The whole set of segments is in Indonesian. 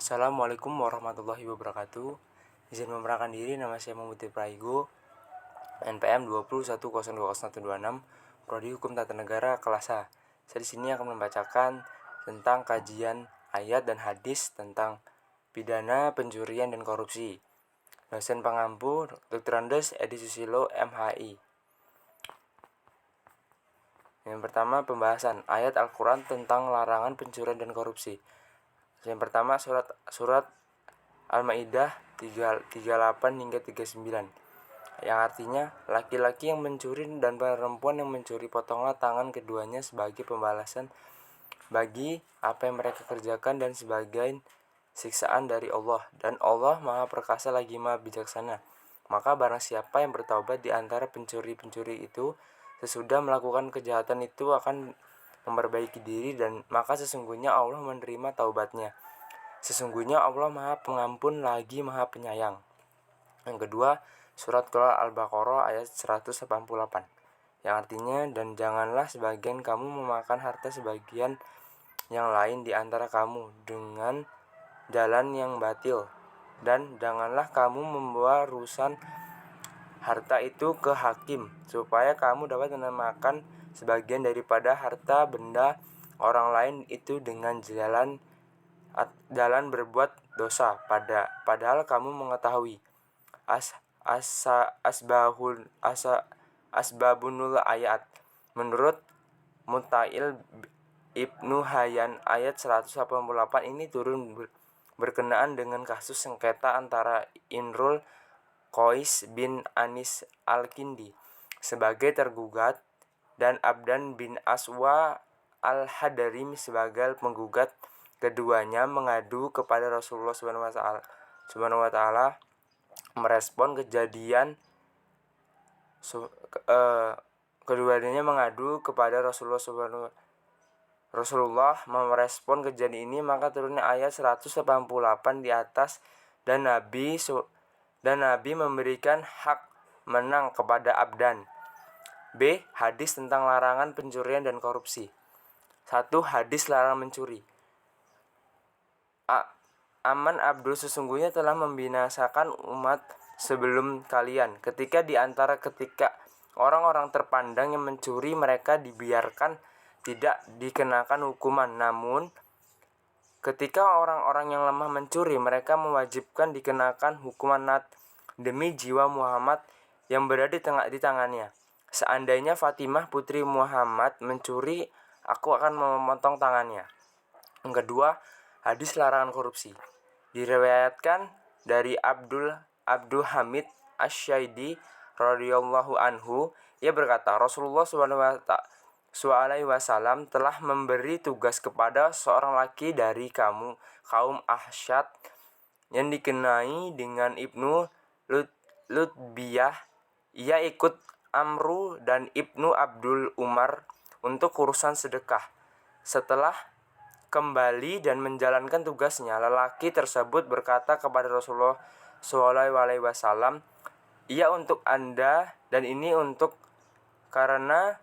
Assalamualaikum warahmatullahi wabarakatuh. Izin memperkenalkan diri, nama saya Muhammad Praigo, NPM 201020126, Prodi Hukum Tata Negara kelas A. Saya di sini akan membacakan tentang kajian ayat dan hadis tentang pidana, pencurian, dan korupsi. Dosen pengampu Dr. Andes Edi Susilo, MHI. Yang pertama, pembahasan ayat Al-Quran tentang larangan pencurian dan korupsi. Yang pertama, surat Al-Maidah 38 hingga 39, yang artinya laki-laki yang mencuri dan perempuan yang mencuri, potonglah tangan keduanya sebagai pembalasan bagi apa yang mereka kerjakan dan sebagai siksaan dari Allah, dan Allah Maha Perkasa lagi Maha Bijaksana. Maka barang siapa yang bertaubat di antara pencuri-pencuri itu sesudah melakukan kejahatan itu akan memperbaiki diri, dan maka sesungguhnya Allah menerima taubatnya. Sesungguhnya Allah Maha Pengampun lagi Maha Penyayang. Yang kedua, surat Al-Baqarah ayat 188, yang artinya, dan janganlah sebagian kamu memakan harta sebagian yang lain di antara kamu dengan jalan yang batil, dan janganlah kamu membawa urusan harta itu ke hakim supaya kamu dapat memakan sebagian daripada harta benda orang lain itu dengan jalan berbuat dosa, padahal kamu mengetahui asbabunul ayat. Menurut Mutail Ibnu Hayyan, ayat 188 ini turun berkenaan dengan kasus sengketa antara Imrul Qais bin Anis Al-Kindi sebagai tergugat dan Abdan bin Aswa Al-Hadarim sebagai penggugat. Keduanya mengadu kepada Rasulullah SWT. Merespon kejadian keduanya mengadu kepada Rasulullah merespon kejadian ini, maka turunnya ayat 188 di atas, dan Nabi memberikan hak menang kepada Abdan. B. Hadis tentang larangan pencurian dan korupsi. 1. Hadis larangan mencuri. Aman Abdul, sesungguhnya telah membinasakan umat sebelum kalian. Ketika orang-orang terpandang yang mencuri, mereka dibiarkan tidak dikenakan hukuman. Namun ketika orang-orang yang lemah mencuri, mereka mewajibkan dikenakan hukuman nat demi jiwa Muhammad yang berada di tangannya. Seandainya Fatimah putri Muhammad mencuri, aku akan memotong tangannya. Yang kedua, hadis larangan korupsi. Diriwayatkan dari Abdul Hamid Asy-Syaidi radhiyallahu anhu, ia berkata, Rasulullah SAW telah memberi tugas kepada seorang laki dari kaum Ahsyad yang dikenai dengan Ibnu Lutbiyah. Ia ikut Amru dan Ibnu Abdul Umar untuk urusan sedekah. Setelah kembali dan menjalankan tugasnya, lelaki tersebut berkata kepada Rasulullah SAW, "Ia untuk Anda dan ini untukku karena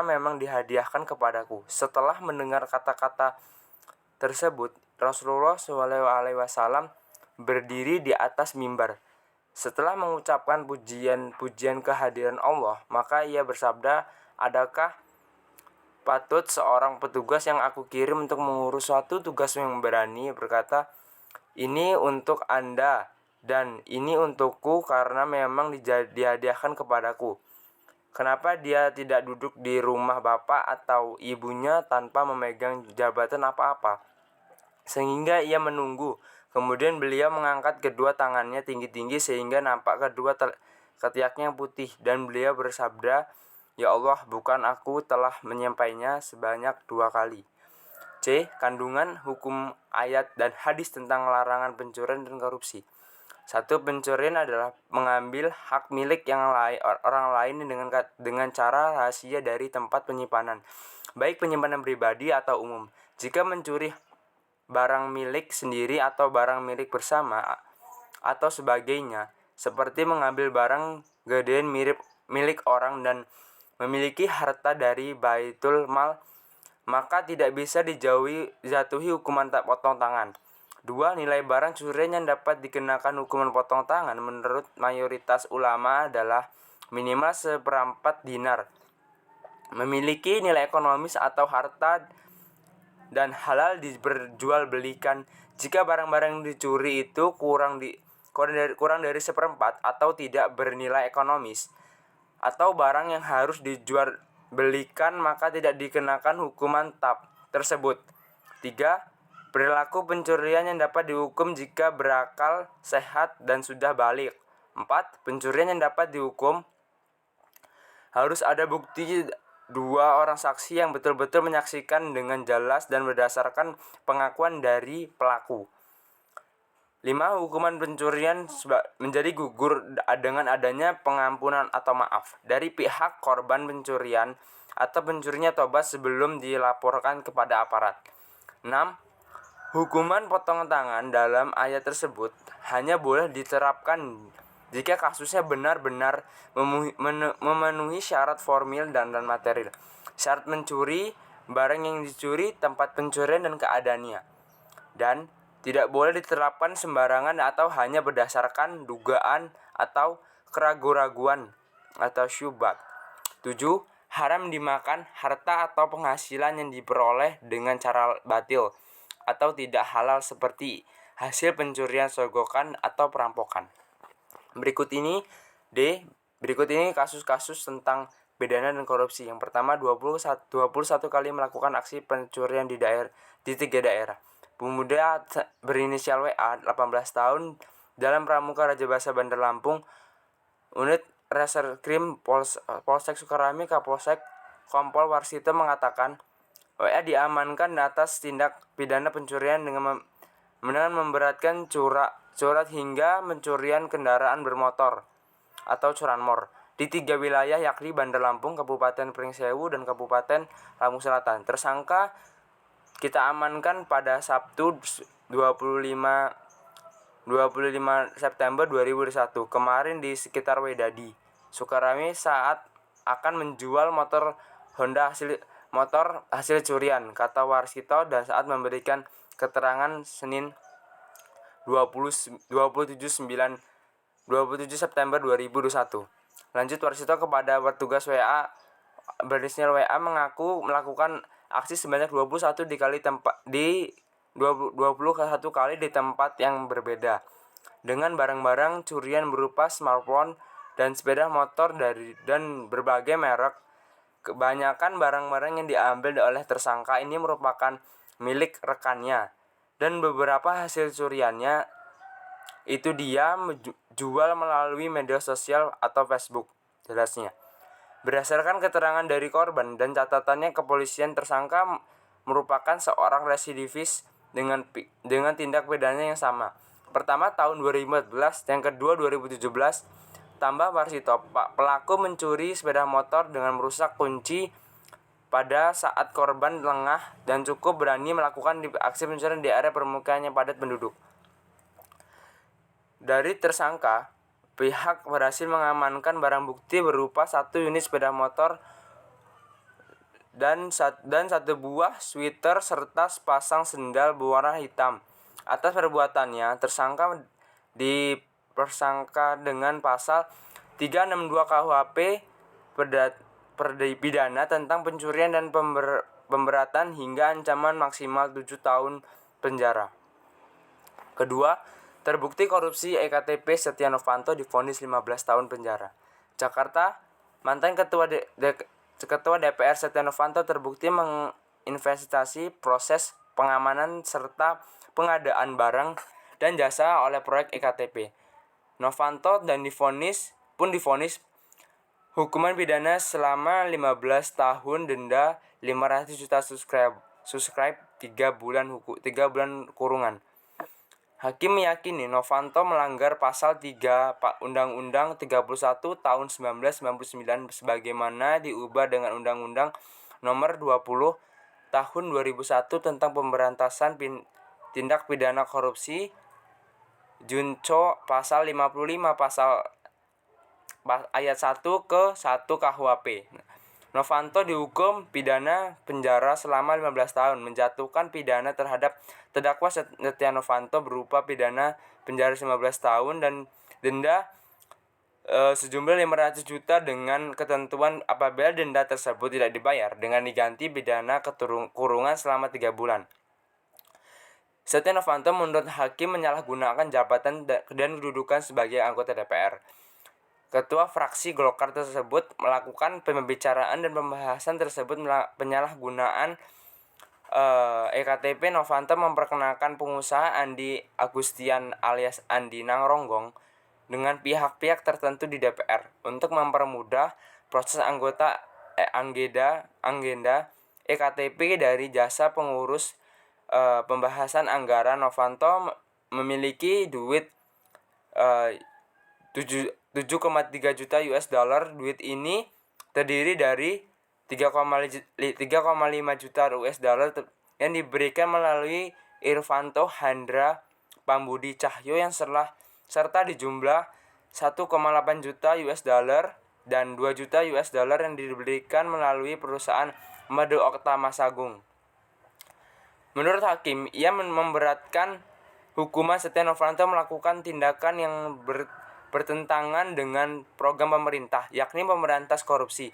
memang dihadiahkan kepadaku." Setelah mendengar kata-kata tersebut, Rasulullah SAW berdiri di atas mimbar. Setelah mengucapkan pujian kehadiran Allah, maka ia bersabda, "Adakah patut seorang petugas yang aku kirim untuk mengurus suatu tugas yang berani berkata, 'Ini untuk Anda dan ini untukku karena memang dihadiahkan kepadaku'? Kenapa dia tidak duduk di rumah bapak atau ibunya tanpa memegang jabatan apa-apa?" Sehingga ia menunggu. Kemudian beliau mengangkat kedua tangannya tinggi-tinggi sehingga nampak kedua ketiaknya putih, dan beliau bersabda, "Ya Allah, bukan aku telah menyampaikannya sebanyak 2 kali." C. Kandungan hukum ayat dan hadis tentang larangan pencurian dan korupsi. 1. Pencurian adalah mengambil hak milik orang lain dengan cara rahasia dari tempat penyimpanan, baik penyimpanan pribadi atau umum. Jika mencuri barang milik sendiri atau barang milik bersama atau sebagainya, seperti mengambil barang gedean milik orang dan memiliki harta dari baitul mal, maka tidak bisa dijatuhi hukuman potong tangan. 2. Nilai barang curian yang dapat dikenakan hukuman potong tangan menurut mayoritas ulama adalah minimal 1/4 dinar, memiliki nilai ekonomis atau harta dan halal diperjualbelikan. Jika barang-barang yang dicuri itu kurang dari 1/4 atau tidak bernilai ekonomis, atau barang yang harus dijual belikan, maka tidak dikenakan hukuman tersebut. 3. Perilaku pencurian yang dapat dihukum jika berakal sehat dan sudah balik. 4. Pencurian yang dapat dihukum harus ada bukti 2 orang saksi yang betul-betul menyaksikan dengan jelas dan berdasarkan pengakuan dari pelaku. 5. Hukuman pencurian menjadi gugur dengan adanya pengampunan atau maaf dari pihak korban pencurian atau pencurinya tobat sebelum dilaporkan kepada aparat. 6. Hukuman potong tangan dalam ayat tersebut hanya boleh diterapkan jika kasusnya benar-benar memenuhi syarat formil dan material. Syarat mencuri, barang yang dicuri, tempat pencurian dan keadaannya. Dan tidak boleh diterapkan sembarangan atau hanya berdasarkan dugaan atau keraguan-raguan atau syubhat. 7. Haram dimakan harta atau penghasilan yang diperoleh dengan cara batil atau tidak halal seperti hasil pencurian, sogokan, atau perampokan. Berikut ini kasus-kasus tentang pidana dan korupsi. Yang pertama, 21 kali melakukan aksi pencurian di 3 daerah. Pemuda berinisial WA, 18 tahun, dalam Pramuka Rajabasa Bandar Lampung, unit Reserkrim Polsek Sukarami, Kapolsek Kompol Warsito mengatakan WA diamankan atas tindak pidana pencurian dengan memberatkan curat hingga pencurian kendaraan bermotor atau curanmor di 3 wilayah yakni Bandar Lampung, Kabupaten Pringsewu, dan Kabupaten Lampung Selatan. Tersangka kita amankan pada Sabtu 25 September 2021 kemarin di sekitar Wedadi, Sukarami saat akan menjual motor Honda hasil curian, kata Warsito, dan saat memberikan keterangan Senin 27 September 2021. Lanjut, Warsito kepada petugas WA berinisial WA mengaku melakukan aksi sebanyak 21 kali di tempat yang berbeda dengan barang-barang curian berupa smartphone dan sepeda motor dan berbagai merek. Kebanyakan barang-barang yang diambil oleh tersangka ini merupakan milik rekannya, dan beberapa hasil curiannya itu dia jual melalui media sosial atau Facebook, jelasnya. Berdasarkan keterangan dari korban dan catatannya kepolisian, tersangka merupakan seorang residivis dengan tindak pidana yang sama. Pertama tahun 2014, yang kedua 2017. Tambah Warsito, pelaku mencuri sepeda motor dengan merusak kunci pada saat korban lengah dan cukup berani melakukan aksi pencurian di area permukaan yang padat penduduk. Dari tersangka, pihak berhasil mengamankan barang bukti berupa 1 unit sepeda motor dan 1 buah sweater serta sepasang sendal berwarna hitam. Atas perbuatannya, tersangka dipersangka dengan pasal 362 KUHP pidana tentang pencurian dan pemberatan hingga ancaman maksimal 7 tahun penjara. Kedua, terbukti korupsi EKTP Setia Novanto divonis 15 tahun penjara. Jakarta, mantan Ketua DPR Setia Novanto terbukti menginvestasi proses pengamanan serta pengadaan barang dan jasa oleh proyek EKTP. Novanto divonis hukuman pidana selama 15 tahun, denda 500 juta subscribe 3 bulan kurungan. Hakim meyakini Novanto melanggar pasal 3 Undang-Undang 31 tahun 1999 sebagaimana diubah dengan Undang-Undang Nomor 20 tahun 2001 tentang pemberantasan tindak pidana korupsi, Junco pasal 55 ayat 1 ke 1 KUHP. Novanto dihukum pidana penjara selama 15 tahun, menjatuhkan pidana terhadap terdakwa Setia Novanto berupa pidana penjara 15 tahun dan denda sejumlah 500 juta dengan ketentuan apabila denda tersebut tidak dibayar dengan diganti pidana kurungan selama 3 bulan. Setia Novanto menurut hakim menyalahgunakan jabatan dan kedudukan sebagai anggota DPR. Ketua fraksi Golkar tersebut melakukan pembicaraan dan pembahasan tersebut penyalahgunaan EKTP. Novanto memperkenalkan pengusaha Andi Agustian alias Andi Nangronggong dengan pihak-pihak tertentu di DPR untuk mempermudah proses agenda EKTP dari jasa pengurus pembahasan anggaran. Novanto memiliki duit 7,3 juta US dollar. Duit ini terdiri dari 3,5 juta US dollar yang diberikan melalui Irvanto Handra Pambudi Cahyo yang serta di jumlah 1,8 juta US dollar dan 2 juta US dollar yang diberikan melalui perusahaan Made Okta Masagung. Menurut hakim, ia memberatkan hukuman Setia Novanto melakukan tindakan yang bertentangan dengan program pemerintah, yakni memberantas korupsi.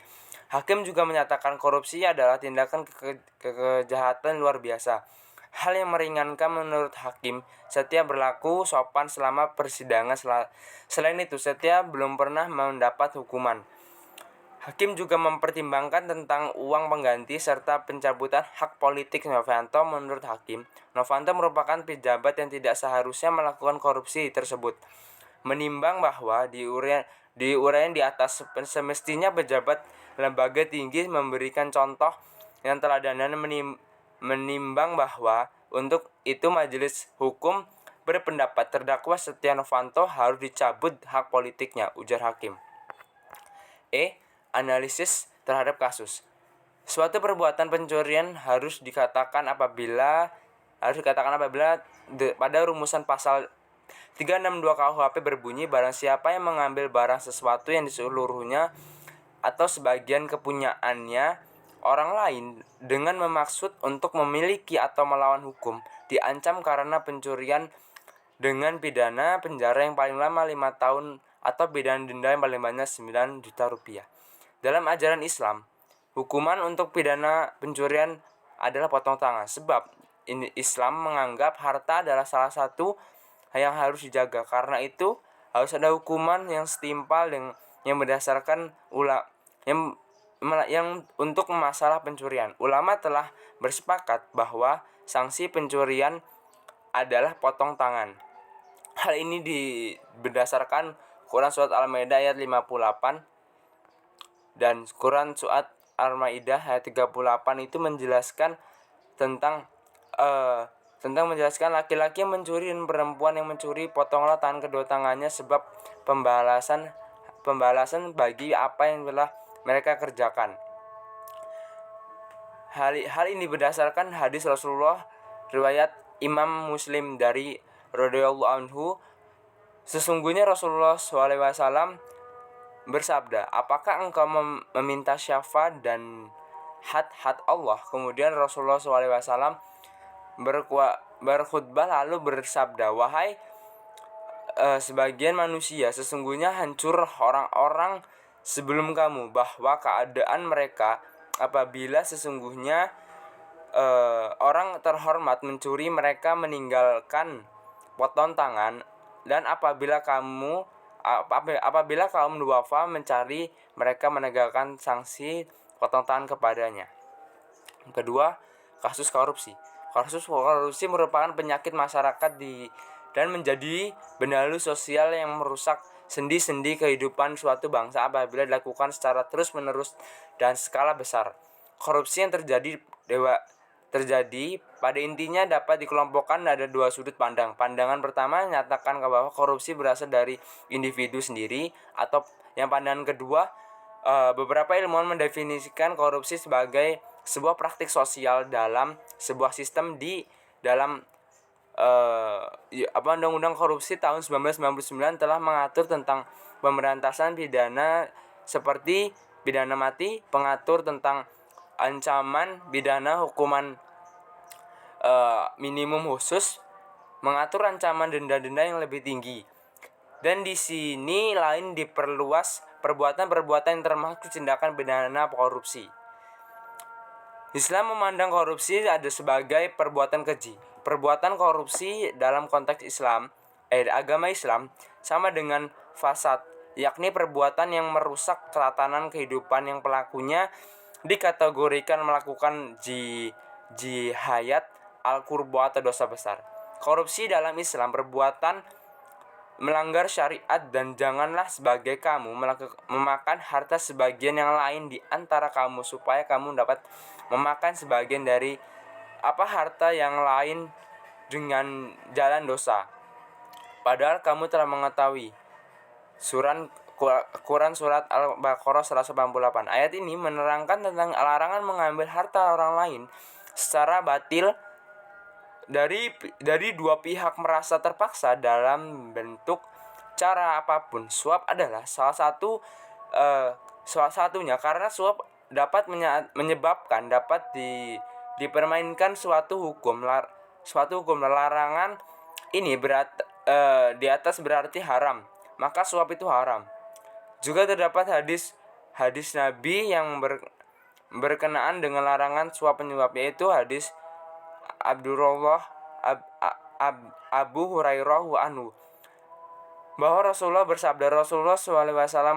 Hakim juga menyatakan korupsi adalah tindakan kejahatan luar biasa. Hal yang meringankan menurut hakim, Setia berlaku sopan selama persidangan. Selain itu, Setia belum pernah mendapat hukuman. Hakim juga mempertimbangkan tentang uang pengganti serta pencabutan hak politik Novanto. Menurut hakim, Novanto merupakan pejabat yang tidak seharusnya melakukan korupsi tersebut. Menimbang bahwa di uraian di atas semestinya pejabat lembaga tinggi memberikan contoh yang teladan dan menimbang bahwa untuk itu majelis hukum berpendapat terdakwa Setia Novanto harus dicabut hak politiknya, ujar hakim. Analisis terhadap kasus. Suatu perbuatan pencurian harus dikatakan apabila pada rumusan pasal 362 KUHP berbunyi barang siapa yang mengambil barang sesuatu yang diseluruhnya atau sebagian kepunyaannya orang lain dengan memaksud untuk memiliki atau melawan hukum diancam karena pencurian dengan pidana penjara yang paling lama 5 tahun atau pidana denda yang paling banyak 9 juta rupiah. Dalam ajaran Islam, hukuman untuk pidana pencurian adalah potong tangan sebab Islam menganggap harta adalah salah satu yang harus dijaga. Karena itu harus ada hukuman yang setimpal yang berdasarkan yang untuk masalah pencurian. Ulama telah bersepakat bahwa sanksi pencurian adalah potong tangan. Hal ini berdasarkan Quran Surat Al-Maidah ayat 58 dan Quran Surat Al-Maidah ayat 38 itu menjelaskan tentang menjelaskan laki-laki yang mencuri dan perempuan yang mencuri, potonglah tangan kedua tangannya sebab pembalasan bagi apa yang telah mereka kerjakan. Hal ini berdasarkan hadis Rasulullah riwayat Imam Muslim dari radhiyallahu anhu. Sesungguhnya Rasulullah SAW bersabda, apakah engkau meminta syafaat dan had Allah? Kemudian Rasulullah SAW berkhutbah lalu bersabda, wahai sebagian manusia, sesungguhnya hancur orang-orang sebelum kamu, bahwa keadaan mereka apabila sesungguhnya orang terhormat mencuri mereka meninggalkan potong tangan, dan apabila kaum duafa mencari mereka menegakkan sanksi potong tangan kepadanya. Kedua, kasus korupsi. Kasus korupsi merupakan penyakit masyarakat dan menjadi benalu sosial yang merusak sendi-sendi kehidupan suatu bangsa apabila dilakukan secara terus-menerus dan skala besar. Korupsi yang terjadi pada intinya dapat dikelompokkan ada dua sudut pandang. Pandangan pertama menyatakan bahwa korupsi berasal dari individu sendiri, atau yang pandangan kedua, beberapa ilmuwan mendefinisikan korupsi sebagai sebuah praktik sosial dalam sebuah sistem di dalam Undang-Undang Korupsi tahun 1999 telah mengatur tentang pemberantasan pidana seperti pidana mati, pengatur tentang ancaman pidana hukuman minimum khusus, mengatur ancaman denda-denda yang lebih tinggi. Dan di sini lain diperluas perbuatan-perbuatan yang termasuk tindakan pidana korupsi. Islam memandang korupsi ada sebagai perbuatan keji. Perbuatan korupsi dalam konteks agama Islam sama dengan fasad, yakni perbuatan yang merusak tatanan kehidupan yang pelakunya dikategorikan melakukan jihayat al-qurba atau dosa besar. Korupsi dalam Islam perbuatan melanggar syariat dan janganlah sebagai kamu memakan harta sebagian yang lain di antara kamu supaya kamu dapat memakan sebagian dari harta yang lain dengan jalan dosa. Padahal kamu telah mengetahui. Quran Surat Al-Baqarah 188. Ayat ini menerangkan tentang larangan mengambil harta orang lain secara batil dari dua pihak merasa terpaksa dalam bentuk cara apapun. Suap adalah salah satunya karena suap dapat menyebabkan dipermainkan suatu hukum. Larangan ini di atas berarti haram, maka suap itu haram. Juga terdapat hadis Nabi yang berkenaan dengan larangan suap menyuap, yaitu hadis Abu Hurairah anhu, bahwa Rasulullah bersabda, Rasulullah SAW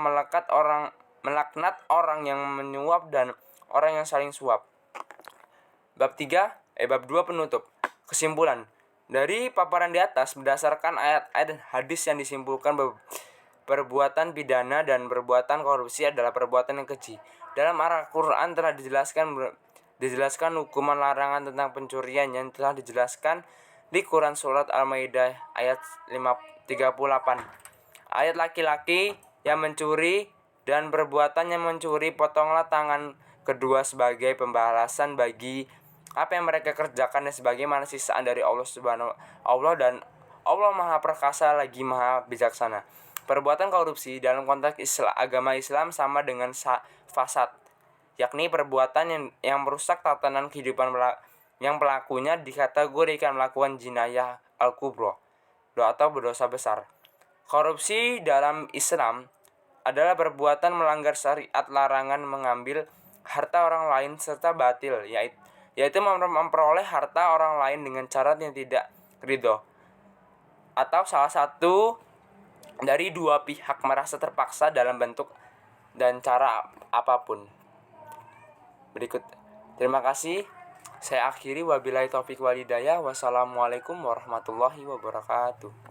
melaknat orang yang menyuap dan orang yang saling suap. Bab 2 penutup. Kesimpulan dari paparan di atas, berdasarkan ayat-ayat dan hadis yang disimpulkan perbuatan pidana dan perbuatan korupsi adalah perbuatan yang keji. Dalam Al-Quran telah dijelaskan hukuman larangan tentang pencurian yang telah dijelaskan di Quran Surat Al-Maidah ayat 38. Ayat laki-laki yang mencuri dan perbuatan yang mencuri, potonglah tangan kedua sebagai pembalasan bagi apa yang mereka kerjakan dan sebagaimana sisaan dari Allah dan Allah Maha Perkasa lagi Maha Bijaksana. Perbuatan korupsi dalam konteks agama Islam sama dengan fasad, yakni perbuatan yang merusak tatanan kehidupan yang pelakunya dikategorikan melakukan jinayah al-kubra atau berdosa besar. Korupsi dalam Islam adalah perbuatan melanggar syariat, larangan mengambil harta orang lain serta batil, yaitu memperoleh harta orang lain dengan cara yang tidak ridho atau salah satu dari dua pihak merasa terpaksa dalam bentuk dan cara apapun. Berikut. Terima kasih. Saya akhiri, wabillahi taufik walhidayah. Wassalamualaikum warahmatullahi wabarakatuh.